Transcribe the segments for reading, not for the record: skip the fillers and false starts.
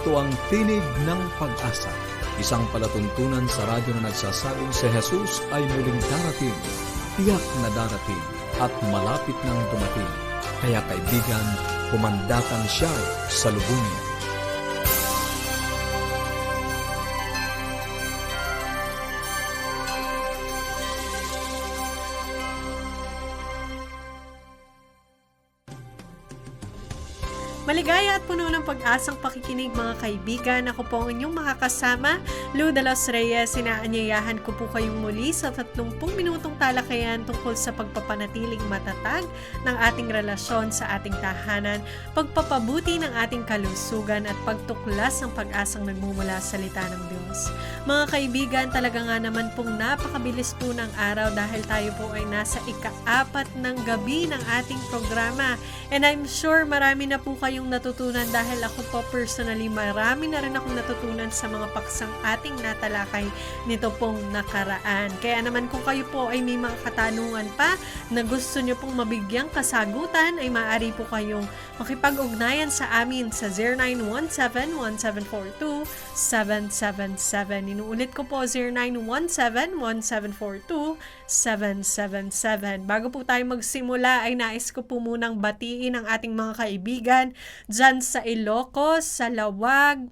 Ito ang Tinig ng Pag-asa, isang palatuntunan sa radyo na nagsasabing si Jesus ay muling darating, tiyak na darating at malapit nang dumating. Kaya kaibigan, kumandatan siya sa lubungin. Maligaya at puno ng pag-asang pakikinig mga kaibigan. Ako po ang inyong makakasama, Lou de los Reyes. Inaanyayahan ko po kayong muli sa 30 minutong talakayan tungkol sa pagpapanatiling matatag ng ating relasyon sa ating tahanan, pagpapabuti ng ating kalusugan at pagtuklas ng pag-asang nagmumula sa salita ng Diyos. Mga kaibigan, talaga nga naman pong napakabilis po ng araw dahil tayo po ay nasa ika-4 ng gabi ng ating programa. And I'm sure marami na po kayong natutunan dahil ako po personally marami na rin akong natutunan sa mga paksang ating natalakay nito pong nakaraan. Kaya naman kung kayo po ay may mga katanungan pa na gusto nyo pong mabigyang kasagutan ay maaari po kayong makipag-ugnayan sa amin sa 0917-1742-777. Inuulit ko po 0917-1742-777. Bago po tayo magsimula ay nais ko po munang batiin ang ating mga kaibigan dyan sa Ilocos, sa Lawag,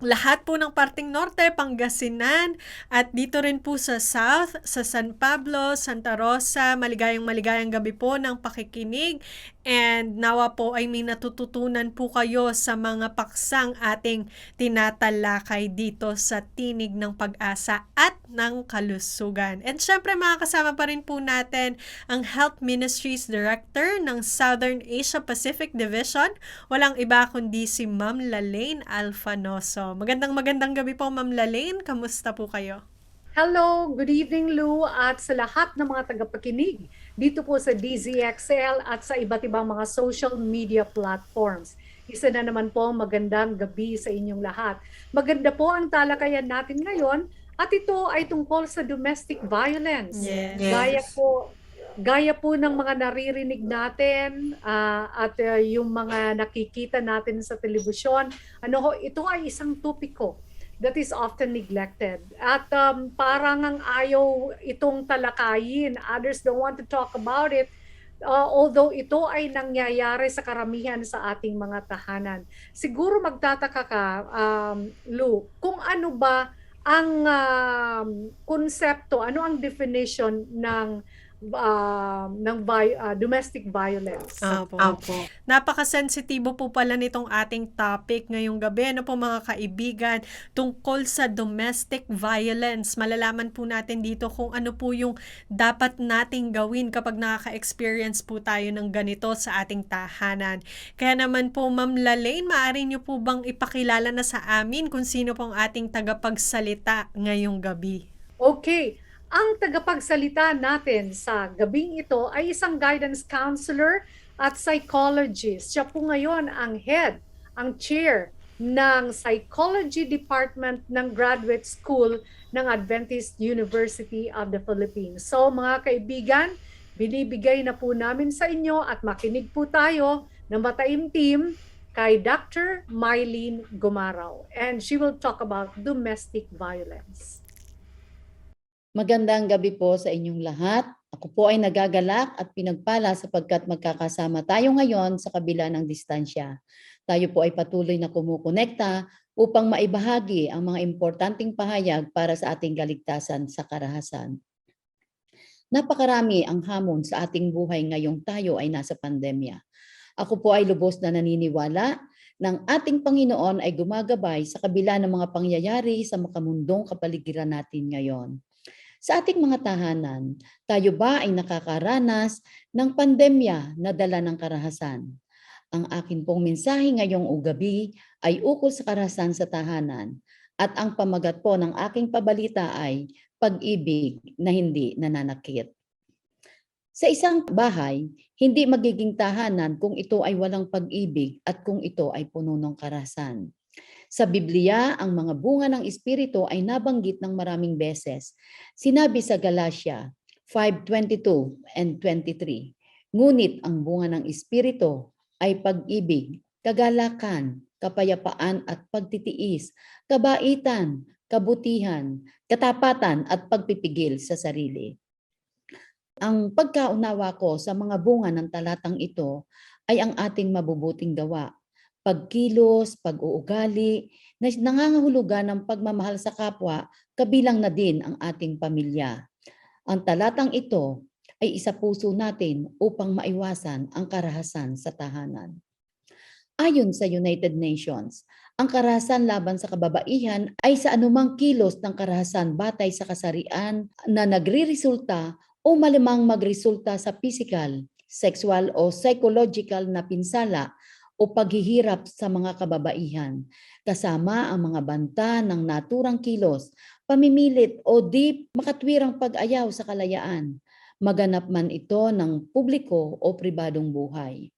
lahat po ng parting norte, Pangasinan, at dito rin po sa South, sa San Pablo, Santa Rosa. Maligayang gabi po ng pakikinig. And nawa po ay may natututunan po kayo sa mga paksang ating tinatalakay dito sa Tinig ng Pag-asa at ng Kalusugan. And syempre makakasama pa rin po natin ang Health Ministries Director ng Southern Asia Pacific Division. Walang iba kundi si Ma'am Lalaine Alfanoso. Magandang gabi po Ma'am Lalaine. Kamusta po kayo? Hello, good evening Lou at sa lahat ng mga tagapakinig dito po sa DZXL at sa iba't ibang mga social media platforms. Isa na naman po magandang gabi sa inyong lahat. Maganda po ang talakayan natin ngayon at ito ay tungkol sa domestic violence. Yes. Gaya po ng mga naririnig natin at yung mga nakikita natin sa telebisyon, ito ay isang topiko that is often neglected. At parang ang ayaw itong talakayin. Others don't want to talk about it. Although ito ay nangyayari sa karamihan sa ating mga tahanan. Siguro magtataka ka, Lou, kung ano ba ang konsepto, ano ang definition ng domestic violence. Opo. Napakasensitibo po pala nitong ating topic ngayong gabi. Ano po mga kaibigan, tungkol sa domestic violence. Malalaman po natin dito kung ano po yung dapat nating gawin kapag nakaka-experience po tayo ng ganito sa ating tahanan. Kaya naman po Ma'am Lalaine, maaari niyo po bang ipakilala na sa amin kung sino pong ating tagapagsalita ngayong gabi? Okay. Ang tagapagsalita natin sa gabing ito ay isang guidance counselor at psychologist. Siya po ngayon ang chair ng Psychology Department ng Graduate School ng Adventist University of the Philippines. So mga kaibigan, binibigay na po namin sa inyo at makinig po tayo ng mataimtim kay Dr. Mylene Gumaraw. And she will talk about domestic violence. Magandang gabi po sa inyong lahat. Ako po ay nagagalak at pinagpala sapagkat magkakasama tayo ngayon sa kabila ng distansya. Tayo po ay patuloy na kumukonekta upang maibahagi ang mga importanteng pahayag para sa ating kaligtasan sa karahasan. Napakarami ang hamon sa ating buhay ngayong tayo ay nasa pandemya. Ako po ay lubos na naniniwala ng ating Panginoon ay gumagabay sa kabila ng mga pangyayari sa makamundong kapaligiran natin ngayon. Sa ating mga tahanan, tayo ba ay nakakaranas ng pandemya na dala ng karahasan? Ang akin pong mensahe ngayong gabi ay ukol sa karahasan sa tahanan at ang pamagat po ng aking pabalita ay pag-ibig na hindi nananakit. Sa isang bahay, hindi magiging tahanan kung ito ay walang pag-ibig at kung ito ay puno ng karahasan. Sa Biblia, ang mga bunga ng Espiritu ay nabanggit ng maraming beses. Sinabi sa Galatia 5:22 and 23, ngunit ang bunga ng Espiritu ay pag-ibig, kagalakan, kapayapaan at pagtitiis, kabaitan, kabutihan, katapatan at pagpipigil sa sarili. Ang pagkaunawa ko sa mga bunga ng talatang ito ay ang ating mabubuting gawa, pagkilos, pag-uugali, na nangangahulugan ng pagmamahal sa kapwa, kabilang na din ang ating pamilya. Ang talatang ito ay isapuso natin upang maiwasan ang karahasan sa tahanan. Ayon sa United Nations, ang karahasan laban sa kababaihan ay sa anumang kilos ng karahasan batay sa kasarian na nagriresulta o malamang magresulta sa physical, sexual o psychological na pinsala o paghihirap sa mga kababaihan, kasama ang mga banta ng naturang kilos, pamimilit o di makatwirang pag-ayaw sa kalayaan, maganap man ito ng publiko o pribadong buhay.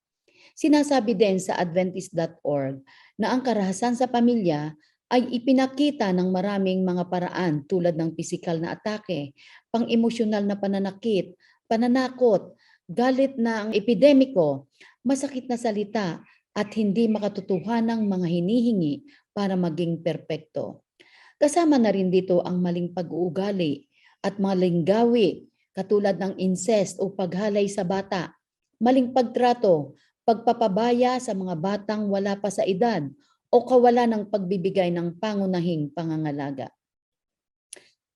Sinasabi din sa Adventist.org na ang karahasan sa pamilya ay ipinakita ng maraming mga paraan tulad ng pisikal na atake, pang-emosyonal na pananakit, pananakot, galit na ang epidemiko, masakit na salita at hindi makatotohanang mga hinihingi para maging perpekto. Kasama na rin dito ang maling pag-uugali at maling gawi katulad ng incest o paghalay sa bata, maling pagtrato, pagpapabaya sa mga batang wala pa sa edad o kawalan ng pagbibigay ng pangunahing pangangalaga.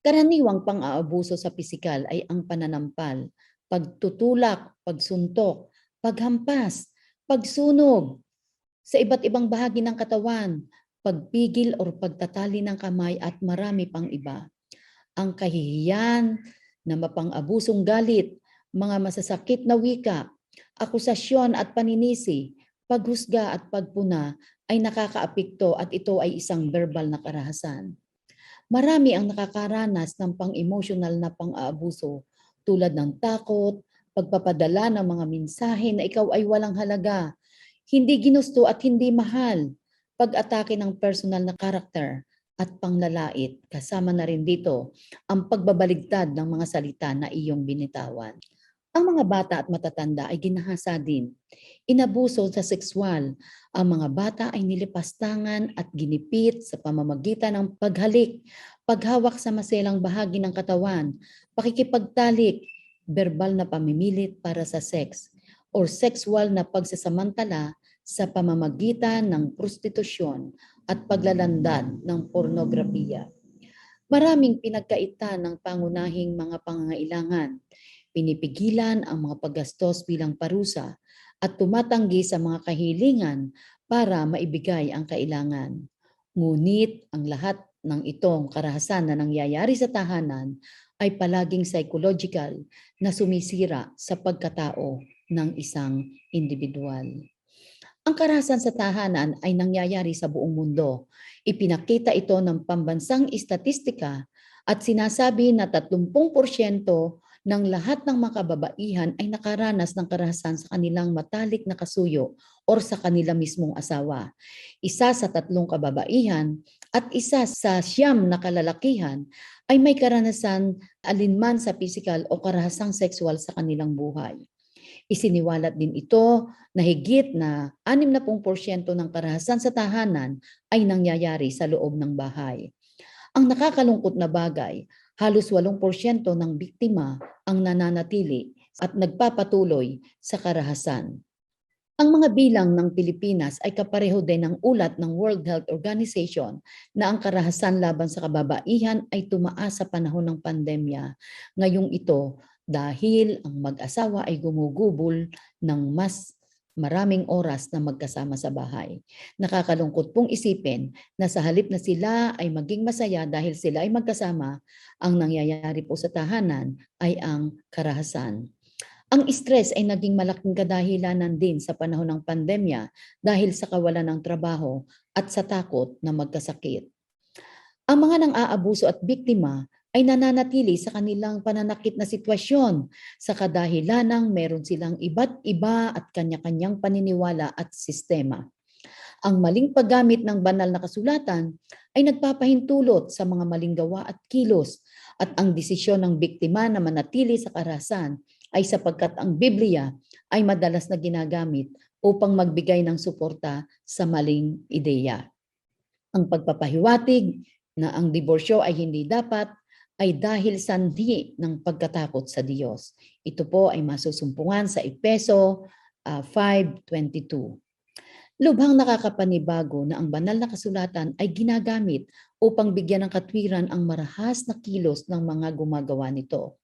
Karaniwang pang-aabuso sa pisikal ay ang pananampal, pagtutulak, pagsuntok, paghampas, pagsunog sa iba't ibang bahagi ng katawan, pagpigil o pagtatali ng kamay at marami pang iba. Ang kahihiyan na mapang-abusong galit, mga masasakit na wika, akusasyon at paninisi, paghusga at pagpuna ay nakakaapekto at ito ay isang verbal na karahasan. Marami ang nakakaranas ng pang-emotional na pang-aabuso tulad ng takot, pagpapadala ng mga mensahe na ikaw ay walang halaga, hindi ginusto at hindi mahal, pag-atake ng personal na karakter at panglalait. Kasama na rin dito ang pagbabaligtad ng mga salita na iyong binitawan. Ang mga bata at matatanda ay ginahasa din. Inabuso sa sexual. Ang mga bata ay nilipastangan at ginipit sa pamamagitan ng paghalik, paghawak sa maselang bahagi ng katawan, pakikipagtalik, verbal na pamimilit para sa sex, or sexual na pagsasamantala sa pamamagitan ng prostitusyon at paglalandad ng pornografiya. Maraming pinagkaitan ng pangunahing mga pangangailangan. Pinipigilan ang mga paggastos bilang parusa at tumatanggi sa mga kahilingan para maibigay ang kailangan. Ngunit ang lahat ng itong karahasan na nangyayari sa tahanan ay palaging psychological na sumisira sa pagkatao ng isang individual. Ang karahasan sa tahanan ay nangyayari sa buong mundo. Ipinakita ito ng pambansang istatistika at sinasabi na 30% ng lahat ng mga kababaihan ay nakaranas ng karahasan sa kanilang matalik na kasuyo o sa kanila mismong asawa. Isa sa 3 kababaihan at isa sa 9 na kalalakihan ay may karanasan alinman sa pisikal o karahasang sexual sa kanilang buhay. Isiniwalat din ito na higit na 60% ng karahasan sa tahanan ay nangyayari sa loob ng bahay. Ang nakakalungkot na bagay, halos 8% ng biktima ang nananatili at nagpapatuloy sa karahasan. Ang mga bilang ng Pilipinas ay kapareho din ng ulat ng World Health Organization na ang karahasan laban sa kababaihan ay tumaas sa panahon ng pandemya. Ngayong ito, dahil ang mag-asawa ay gumugubol ng mas maraming oras na magkasama sa bahay. Nakakalungkot pong isipin na sa halip na sila ay maging masaya dahil sila ay magkasama, ang nangyayari po sa tahanan ay ang karahasan. Ang stress ay naging malaking kadahilanan din sa panahon ng pandemya dahil sa kawalan ng trabaho at sa takot na magkasakit. Ang mga nang-aabuso at biktima ay nananatili sa kanilang pananakit na sitwasyon sa kadahilanang meron silang iba't iba at kanya-kanyang paniniwala at sistema. Ang maling paggamit ng banal na kasulatan ay nagpapahintulot sa mga maling gawa at kilos at ang desisyon ng biktima na manatili sa karahasan ay sapagkat ang Biblia ay madalas na ginagamit upang magbigay ng suporta sa maling ideya. Ang pagpapahiwatig na ang diborsyo ay hindi dapat ay dahil sanhi ng pagkatakot sa Diyos. Ito po ay masusumpungan sa Efeso 5:22. Lubhang nakakapanibago na ang banal na kasulatan ay ginagamit upang bigyan ng katwiran ang marahas na kilos ng mga gumagawa nito.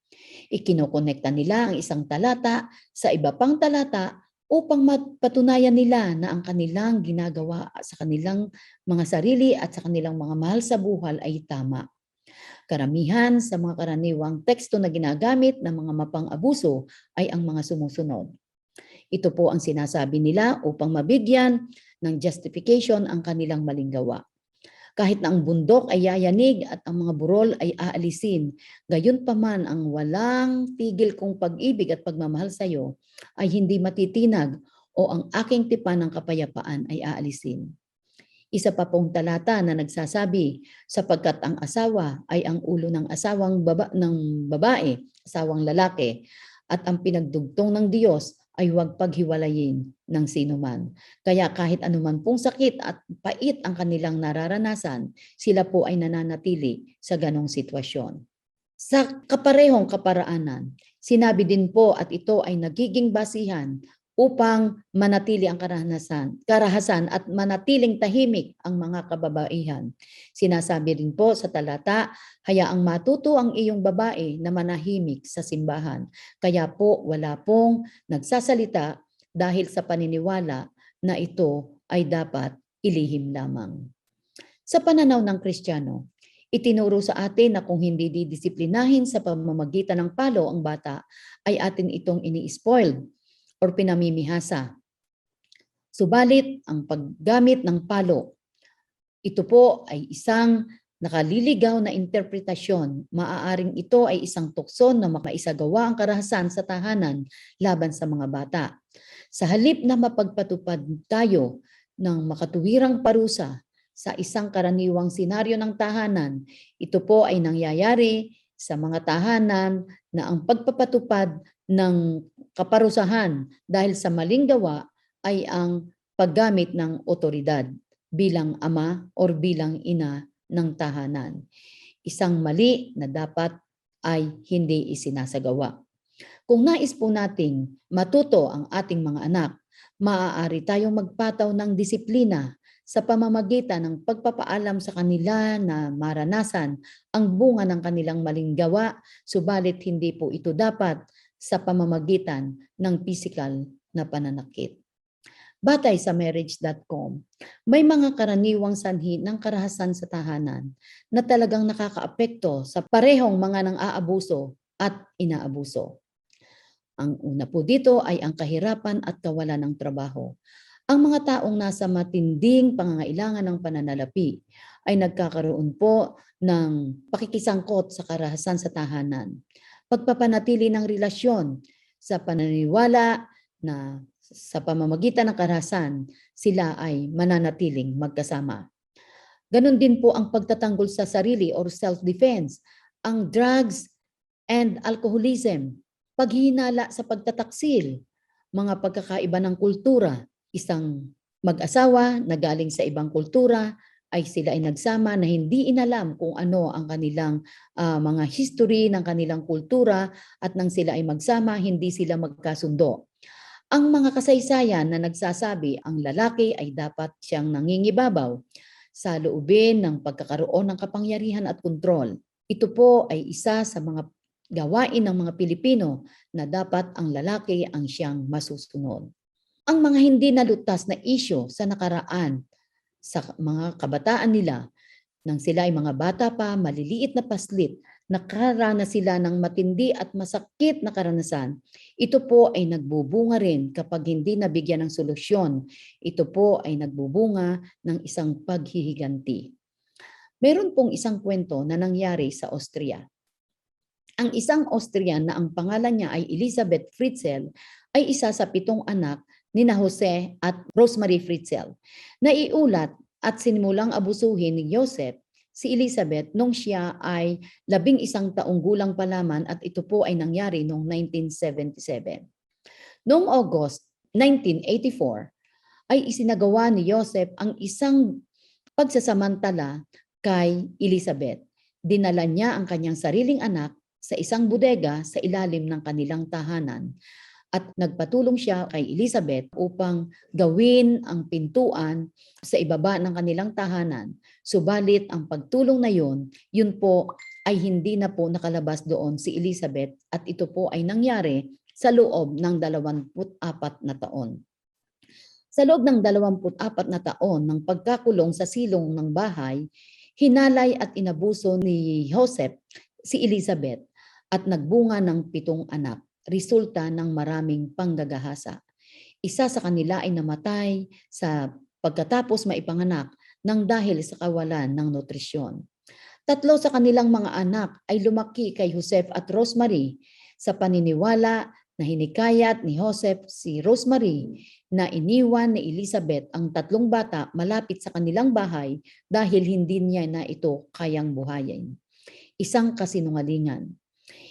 Ikinokonekta nila ang isang talata sa iba pang talata upang mapatunayan nila na ang kanilang ginagawa sa kanilang mga sarili at sa kanilang mga mahal sa buhay ay tama. Karamihan sa mga karaniwang teksto na ginagamit ng mga mapang-abuso ay ang mga sumusunod. Ito po ang sinasabi nila upang mabigyan ng justification ang kanilang maling gawa. Kahit na ang bundok ay yayanig at ang mga burol ay aalisin, gayon pa man ang walang tigil kong pag-ibig at pagmamahal sa iyo ay hindi matitinag o ang aking tipan ng kapayapaan ay aalisin. Isa pa pong talata na nagsasabi, sapagkat ang asawa ay ang ulo ng babae, asawang lalaki, at ang pinagdugtong ng Diyos ay huwag paghiwalayin ng sinuman. Kaya kahit anuman pong sakit at pait ang kanilang nararanasan, sila po ay nananatili sa ganong sitwasyon. Sa kaparehong kaparaanan, sinabi din po at ito ay nagiging basihan upang manatili ang karahasan at manatiling tahimik ang mga kababaihan. Sinasabi rin po sa talata, hayaang matuto ang iyong babae na manahimik sa simbahan. Kaya po wala pong nagsasalita dahil sa paniniwala na ito ay dapat ilihim lamang. Sa pananaw ng Kristiyano, itinuro sa atin na kung hindi didisiplinahin sa pamamagitan ng palo ang bata, ay atin itong ini-spoiled or pinamimihasa. Subalit, ang paggamit ng palo, ito po ay isang nakaliligaw na interpretasyon. Maaaring ito ay isang tukso na makaisagawa ang karahasan sa tahanan laban sa mga bata. Sa halip na mapagpatupad tayo ng makatuwirang parusa sa isang karaniwang senaryo ng tahanan, ito po ay nangyayari sa mga tahanan na ang pagpapatupad ng kaparusahan dahil sa maling gawa ay ang paggamit ng otoridad bilang ama o bilang ina ng tahanan. Isang mali na dapat ay hindi isinasagawa. Kung nais po nating matuto ang ating mga anak, maaari tayong magpataw ng disiplina sa pamamagitan ng pagpapaalam sa kanila na maranasan ang bunga ng kanilang maling gawa, subalit hindi po ito dapat sa pamamagitan ng physical na pananakit. Batay sa marriage.com, may mga karaniwang sanhi ng karahasan sa tahanan na talagang nakakaapekto sa parehong mga nang-aabuso at inaabuso. Ang una po dito ay ang kahirapan at kawalan ng trabaho. Ang mga taong nasa matinding pangangailangan ng pananalapi ay nagkakaroon po ng pakikisangkot sa karahasan sa tahanan. Pagpapanatili ng relasyon sa pananiwala na sa pamamagitan ng karahasan, sila ay mananatiling magkasama. Ganon din po ang pagtatanggol sa sarili or self-defense, ang drugs and alcoholism, paghihinala sa pagtataksil, mga pagkakaiba ng kultura, isang mag-asawa na galing sa ibang kultura ay sila ay nagsama na hindi inalam kung ano ang kanilang mga history ng kanilang kultura at nang sila ay magsama, hindi sila magkasundo. Ang mga kasaysayan na nagsasabi ang lalaki ay dapat siyang nangingibabaw sa loobin ng pagkakaroon ng kapangyarihan at kontrol. Ito po ay isa sa mga gawain ng mga Pilipino na dapat ang lalaki ang siyang masusunod. Ang mga hindi nalutas na isyu sa nakaraan sa mga kabataan nila, nang sila ay mga bata pa, maliliit na paslit, nakaranas sila ng matindi at masakit na karanasan. Ito po ay nagbubunga rin kapag hindi nabigyan ng solusyon. Ito po ay nagbubunga ng isang paghihiganti. Meron pong isang kwento na nangyari sa Austria. Ang isang Austrian na ang pangalan niya ay Elisabeth Fritzl ay isa sa 7 anak ni Jose at Rosemary Fritzl. Naiulat at sinimulang abusuhin ni Joseph si Elizabeth nung siya ay 11 taong gulang pa lamang at ito po ay nangyari noong 1977. Noong August 1984 ay isinagawa ni Joseph ang isang pagsasamantala kay Elizabeth. Dinala niya ang kanyang sariling anak sa isang bodega sa ilalim ng kanilang tahanan at nagpatulong siya kay Elizabeth upang gawin ang pintuan sa ibaba ng kanilang tahanan. Subalit ang pagtulong na yun po ay hindi na po nakalabas doon si Elizabeth at ito po ay nangyari sa loob ng 24 na taon. Sa loob ng 24 na taon ng pagkakulong sa silong ng bahay, hinalay at inabuso ni Joseph si Elizabeth at nagbunga ng 7 anak, resulta ng maraming panggagahasa. Isa sa kanila ay namatay sa pagkatapos maipanganak nang dahil sa kawalan ng nutrisyon. 3 sa kanilang mga anak ay lumaki kay Joseph at Rosemary sa paniniwala na hinikayat ni Joseph si Rosemary na iniwan ni Elizabeth ang 3 bata malapit sa kanilang bahay dahil hindi niya na ito kayang buhayin. Isang kasinungalingan.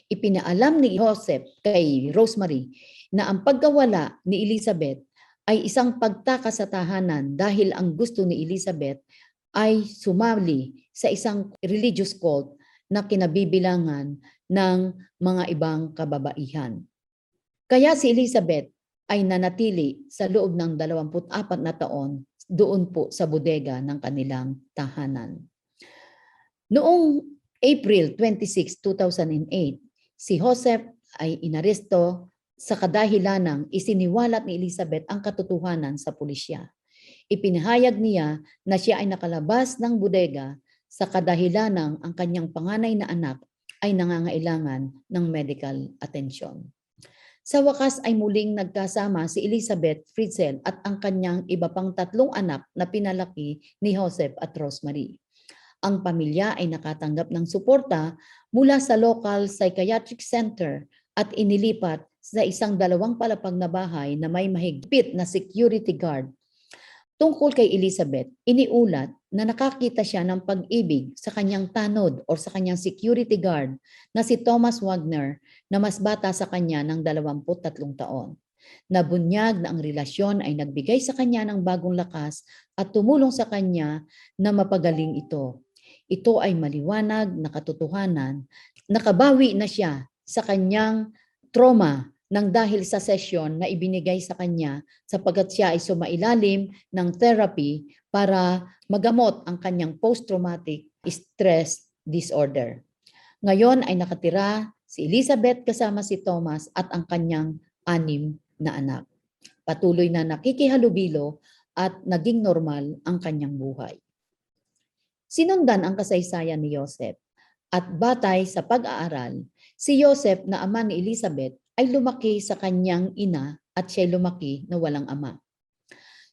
Ipinaalam ni Joseph kay Rosemary na ang pagkawala ni Elizabeth ay isang pagtaka sa tahanan dahil ang gusto ni Elizabeth ay sumali sa isang religious cult na kinabibilangan ng mga ibang kababaihan. Kaya si Elizabeth ay nanatili sa loob ng 24 na taon doon po sa bodega ng kanilang tahanan. Noong April 26, 2008, si Joseph ay inaresto sa kadahilanang isiniwalat ni Elizabeth ang katotohanan sa pulisya. Ipinahayag niya na siya ay nakalabas ng bodega sa kadahilanang ang kanyang panganay na anak ay nangangailangan ng medical attention. Sa wakas ay muling nagkasama si Elizabeth Fritzl at ang kanyang iba pang 3 anak na pinalaki ni Joseph at Rosemary. Ang pamilya ay nakatanggap ng suporta mula sa local psychiatric center at inilipat sa isang 2 palapag na bahay na may mahigpit na security guard. Tungkol kay Elizabeth, iniulat na nakakita siya ng pag-ibig sa kanyang tanod o sa kanyang security guard na si Thomas Wagner na mas bata sa kanya ng 23 taon. Nabunyag na ang relasyon ay nagbigay sa kanya ng bagong lakas at tumulong sa kanya na mapagaling ito. Ito ay maliwanag na katotohanan. Nakabawi na siya sa kanyang trauma nang dahil sa session na ibinigay sa kanya sapagkat siya ay sumailalim ng therapy para magamot ang kanyang post-traumatic stress disorder. Ngayon ay nakatira si Elizabeth kasama si Thomas at ang kanyang 6 na anak. Patuloy na nakikihalubilo at naging normal ang kanyang buhay. Sinundan ang kasaysayan ni Joseph at batay sa pag-aaral, si Joseph na ama ni Elizabeth ay lumaki sa kanyang ina at siya lumaki na walang ama.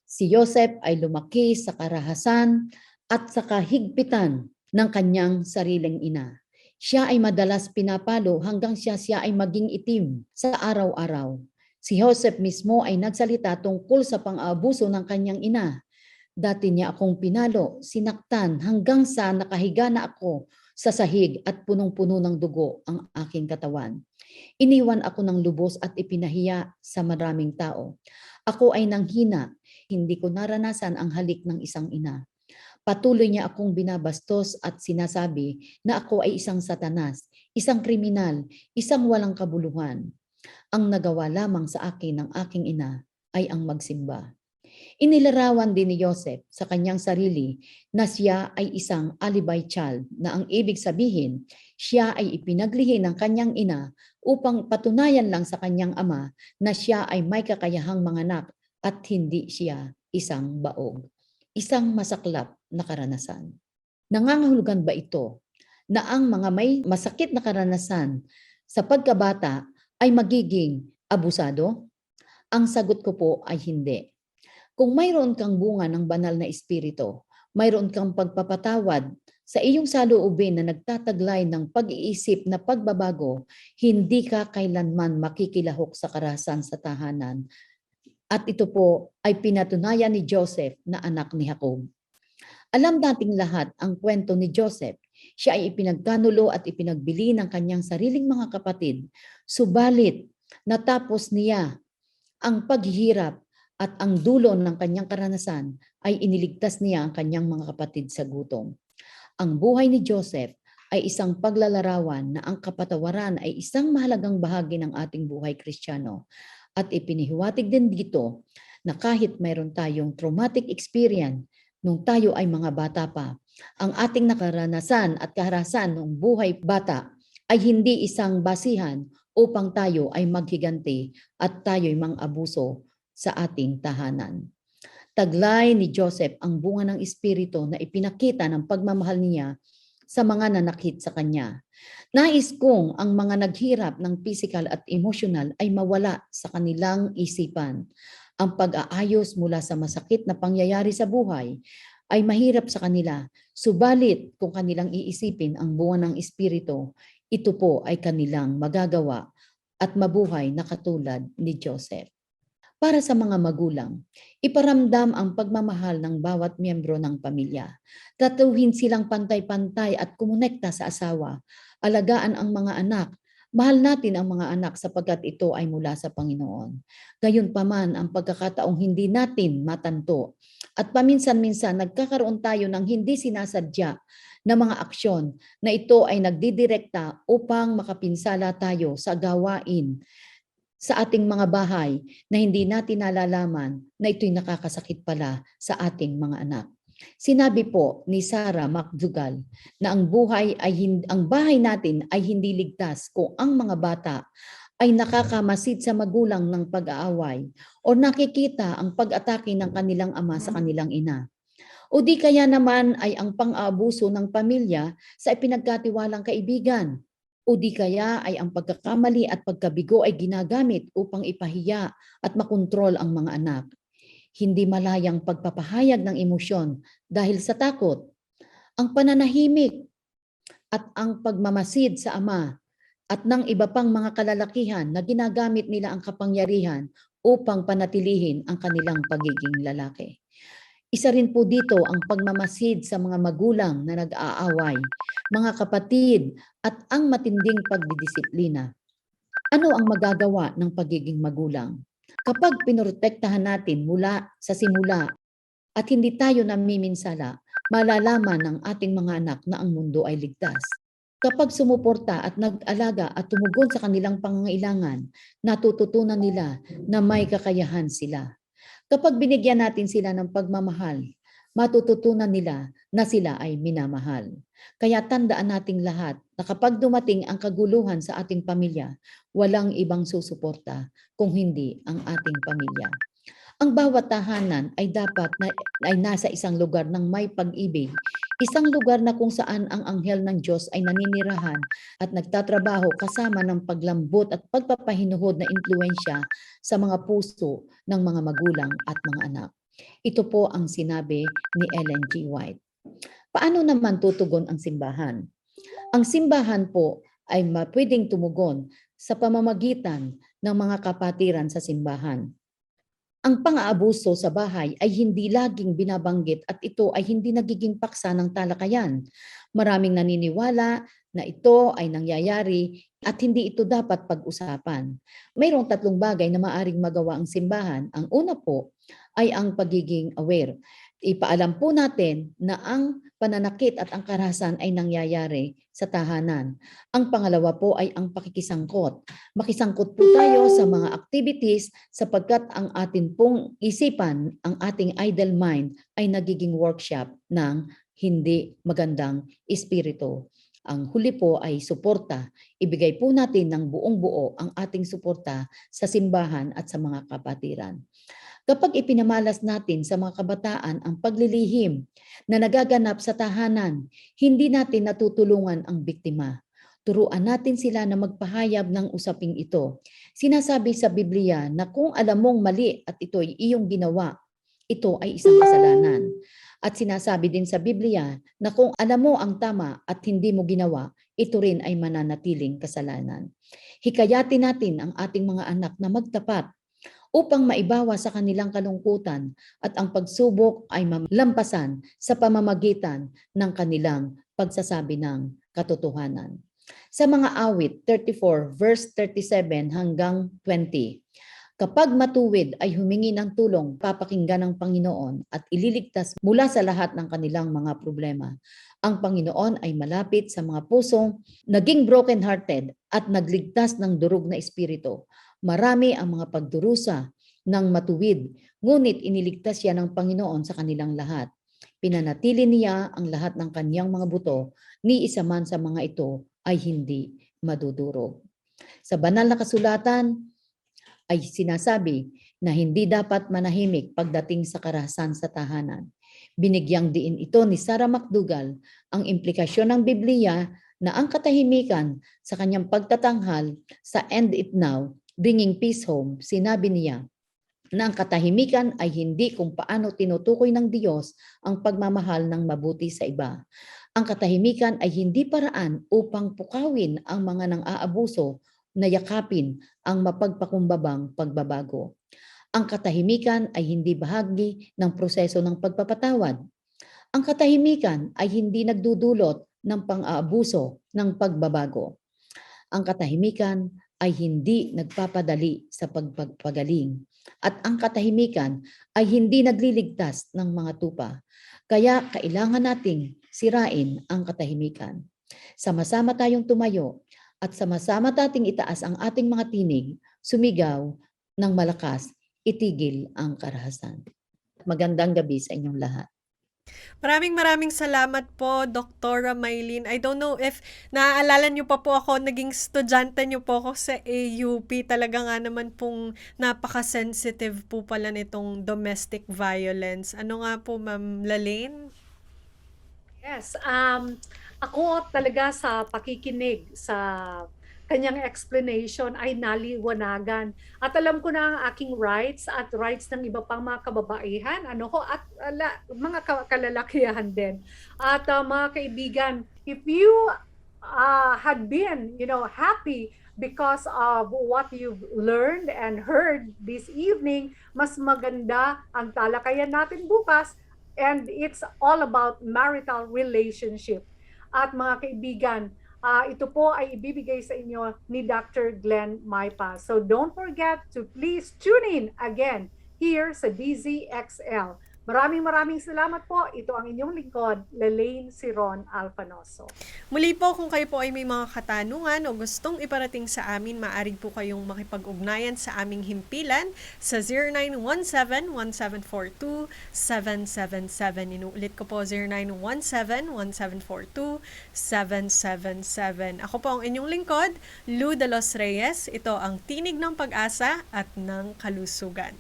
Si Joseph ay lumaki sa karahasan at sa kahigpitan ng kanyang sariling ina. Siya ay madalas pinapalo hanggang siya ay maging itim sa araw-araw. Si Joseph mismo ay nagsalita tungkol sa pang-aabuso ng kanyang ina. Dati niya akong pinalo, sinaktan hanggang sa nakahiga na ako sa sahig at punong-puno ng dugo ang aking katawan. Iniwan ako ng lubos at ipinahiya sa maraming tao. Ako ay nanghina, hindi ko naranasan ang halik ng isang ina. Patuloy niya akong binabastos at sinasabi na ako ay isang satanas, isang kriminal, isang walang kabuluhan. Ang nagawa lamang sa akin ng aking ina ay ang magsimba. Inilarawan din ni Joseph sa kanyang sarili na siya ay isang alibi child na ang ibig sabihin, siya ay ipinaglihi ng kanyang ina upang patunayan lang sa kanyang ama na siya ay may kakayahang manganak at hindi siya isang baog. Isang masaklap na karanasan. Nangangahulugan ba ito na ang mga may masakit na karanasan sa pagkabata ay magiging abusado? Ang sagot ko po ay hindi. Kung mayroon kang bunga ng banal na espiritu, mayroon kang pagpapatawad sa iyong saloobin na nagtataglay ng pag-iisip na pagbabago, hindi ka kailanman makikilahok sa karahasan sa tahanan. At ito po ay pinatunayan ni Joseph na anak ni Jacob. Alam nating lahat ang kwento ni Joseph. Siya ay ipinagkanulo at ipinagbili ng kanyang sariling mga kapatid. Subalit, natapos niya ang paghihirap at ang dulo ng kanyang karanasan ay iniligtas niya ang kanyang mga kapatid sa gutom. Ang buhay ni Joseph ay isang paglalarawan na ang kapatawaran ay isang mahalagang bahagi ng ating buhay Kristiyano. At ipinihiwatig din dito na kahit mayroon tayong traumatic experience nung tayo ay mga bata pa, ang ating nakaranasan at kaharasan ng buhay bata ay hindi isang basihan upang tayo ay maghiganti at tayo'y mang-abuso sa ating tahanan. Taglay ni Joseph ang bunga ng Espiritu na ipinakita ng pagmamahal niya sa mga nanakit sa kanya. Nais kong ang mga naghirap ng physical at emotional ay mawala sa kanilang isipan. Ang pag-aayos mula sa masakit na pangyayari sa buhay ay mahirap sa kanila. Subalit kung kanilang iisipin ang bunga ng Espiritu, ito po ay kanilang magagawa at mabuhay na katulad ni Joseph. Para sa mga magulang, iparamdam ang pagmamahal ng bawat miyembro ng pamilya. Tatuhin silang pantay-pantay at kumonekta sa asawa. Alagaan ang mga anak. Mahal natin ang mga anak sapagkat ito ay mula sa Panginoon. Gayunpaman ang pagkakataong hindi natin matanto at paminsan-minsan nagkakaroon tayo ng hindi sinasadya na mga aksyon na ito ay nagdidirekta upang makapinsala tayo sa gawain sa ating mga bahay na hindi natin nalalaman na ito'y nakakasakit pala sa ating mga anak. Sinabi po ni Sarah McDougall na ang bahay natin ay hindi ligtas kung ang mga bata ay nakakamasid sa magulang ng pag-aaway o nakikita ang pag-atake ng kanilang ama sa kanilang ina. O di kaya naman ay ang pang-aabuso ng pamilya sa ipinagkatiwalang kaibigan. O di kaya ay ang pagkakamali at pagkabigo ay ginagamit upang ipahiya at makontrol ang mga anak. Hindi malayang pagpapahayag ng emosyon dahil sa takot. Ang pananahimik at ang pagmamasid sa ama at ng iba pang mga kalalakihan na ginagamit nila ang kapangyarihan upang panatilihin ang kanilang pagiging lalaki. Isa rin po dito ang pagmamasid sa mga magulang na nag-aaway, mga kapatid at ang matinding pagdidisiplina. Ano ang magagawa ng pagiging magulang? Kapag pinoprotektahan natin mula sa simula at hindi tayo namiminsala, malalaman ng ating mga anak na ang mundo ay ligtas. Kapag sumuporta at nag-alaga at tumugon sa kanilang pangangailangan, natututunan nila na may kakayahan sila. Kapag binigyan natin sila ng pagmamahal, matututunan nila na sila ay minamahal. Kaya tandaan nating lahat na kapag dumating ang kaguluhan sa ating pamilya, walang ibang susuporta kung hindi ang ating pamilya. Ang bawat tahanan ay dapat ay nasa isang lugar ng may pag-ibig, isang lugar na kung saan ang anghel ng Diyos ay naninirahan at nagtatrabaho kasama ng paglambot at pagpapahinuhod na impluensya sa mga puso ng mga magulang at mga anak. Ito po ang sinabi ni Ellen G. White. Paano naman tutugon ang simbahan? Ang simbahan po ay pwedeng tumugon sa pamamagitan ng mga kapatiran sa simbahan. Ang pang-aabuso sa bahay ay hindi laging binabanggit at ito ay hindi nagiging paksa ng talakayan. Maraming naniniwala na ito ay nangyayari at hindi ito dapat pag-usapan. Mayroong 3 bagay na maaring magawa ang simbahan. Ang una po ay ang pagiging aware. Ipaalam po natin na ang pananakit at ang karahasan ay nangyayari sa tahanan. Ang pangalawa po ay ang pakikisangkot. Makisangkot po tayo sa mga activities sapagkat ang atin pong isipan, ang ating idle mind ay nagiging workshop ng hindi magandang espiritu. Ang huli po ay suporta. Ibigay po natin ng buong buo ang ating suporta sa simbahan at sa mga kapatiran. Kapag ipinamalas natin sa mga kabataan ang paglilihim na nagaganap sa tahanan, hindi natin natutulungan ang biktima. Turuan natin sila na magpahayag ng usaping ito. Sinasabi sa Biblia na kung alam mong mali at ito ay iyong ginawa, ito ay isang kasalanan. At sinasabi din sa Biblia na kung alam mo ang tama at hindi mo ginawa, ito rin ay mananatiling kasalanan. Hikayatin natin ang ating mga anak na magtapat upang maibawa sa kanilang kalungkutan at ang pagsubok ay malampasan sa pamamagitan ng kanilang pagsasabi ng katotohanan. Sa mga awit 34 verse 37 hanggang 20, Kapag matuwid ay humingi ng tulong, papakinggan ng Panginoon at ililigtas mula sa lahat ng kanilang mga problema. Ang Panginoon ay malapit sa mga pusong naging broken-hearted at nagligtas ng durog na espiritu. Marami ang mga pagdurusa ng matuwid, ngunit iniligtas siya ng Panginoon sa kanilang lahat. Pinanatili niya ang lahat ng kanyang mga buto, ni isa man sa mga ito ay hindi madudurog. Sa banal na kasulatan ay sinasabi na hindi dapat manahimik pagdating sa karahasan sa tahanan. Binigyang diin ito ni Sarah McDougall ang implikasyon ng Biblia na ang katahimikan sa kanyang pagtatanghal sa End It Now, Bringing Peace Home. Sinabi niya na ang katahimikan ay hindi kung paano tinutukoy ng Diyos ang pagmamahal ng mabuti sa iba. Ang katahimikan ay hindi paraan upang pukawin ang mga nang-aabuso na yakapin ang mapagpakumbabang pagbabago. Ang katahimikan ay hindi bahagi ng proseso ng pagpapatawad. Ang katahimikan ay hindi nagdudulot ng pang-aabuso ng pagbabago. Ang katahimikan ay hindi nagpapadali sa pagpagaling. At ang katahimikan ay hindi nagliligtas ng mga tupa. Kaya kailangan nating sirain ang katahimikan. Sama-sama tayong tumayo at sama-sama nating itaas ang ating mga tinig, sumigaw ng malakas, itigil ang karahasan. Magandang gabi sa inyong lahat. Maraming salamat po, Dr. Maylene. I don't know if naaalala niyo pa po ako, naging estudyante niyo po ako sa AUP. Talaga nga naman pong napaka-sensitive po pala nitong domestic violence. Ano nga po, Ma'am Lalaine? Yes, ako talaga sa pakikinig sa kanyang explanation ay naliwanagan. At alam ko na ang aking rights at rights ng iba pang mga kababaihan, at mga kalalakihan din. At mga kaibigan, if you had been, happy because of what you've learned and heard this evening, mas maganda ang talakayan natin bukas, and it's all about marital relationship. At mga kaibigan, ito po ay ibibigay sa inyo ni Dr. Glenn Maipa. So don't forget to please tune in again here sa DZXL. Maraming salamat po. Ito ang inyong lingkod, Lalaine Siron Alfanoso. Muli po, kung kayo po ay may mga katanungan o gustong iparating sa amin, maaari po kayong makipag-ugnayan sa aming himpilan sa 0917-1742-777. Inuulit ko po, 0917-1742-777. Ako po ang inyong lingkod, Lou de los Reyes. Ito ang Tinig ng Pag-asa at ng Kalusugan.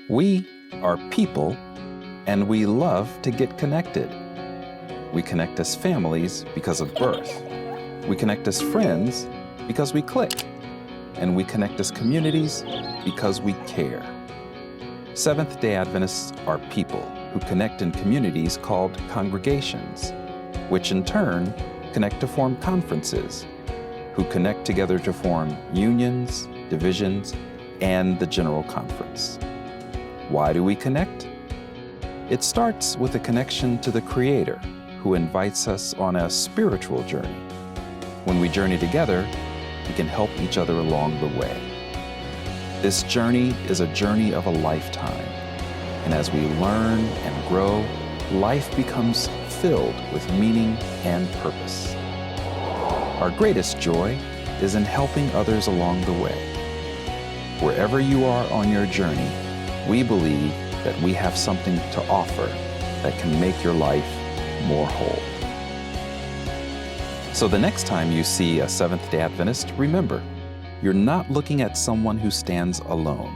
We are people, and we love to get connected. We connect as families because of birth. We connect as friends because we click. And we connect as communities because we care. Seventh-day Adventists are people who connect in communities called congregations, which in turn connect to form conferences, who connect together to form unions, divisions, and the General Conference. Why do we connect? It starts with a connection to the Creator, who invites us on a spiritual journey. When we journey together, we can help each other along the way. This journey is a journey of a lifetime, and as we learn and grow, life becomes filled with meaning and purpose. Our greatest joy is in helping others along the way. Wherever you are on your journey, we believe that we have something to offer that can make your life more whole. So the next time you see a Seventh-day Adventist, remember, you're not looking at someone who stands alone.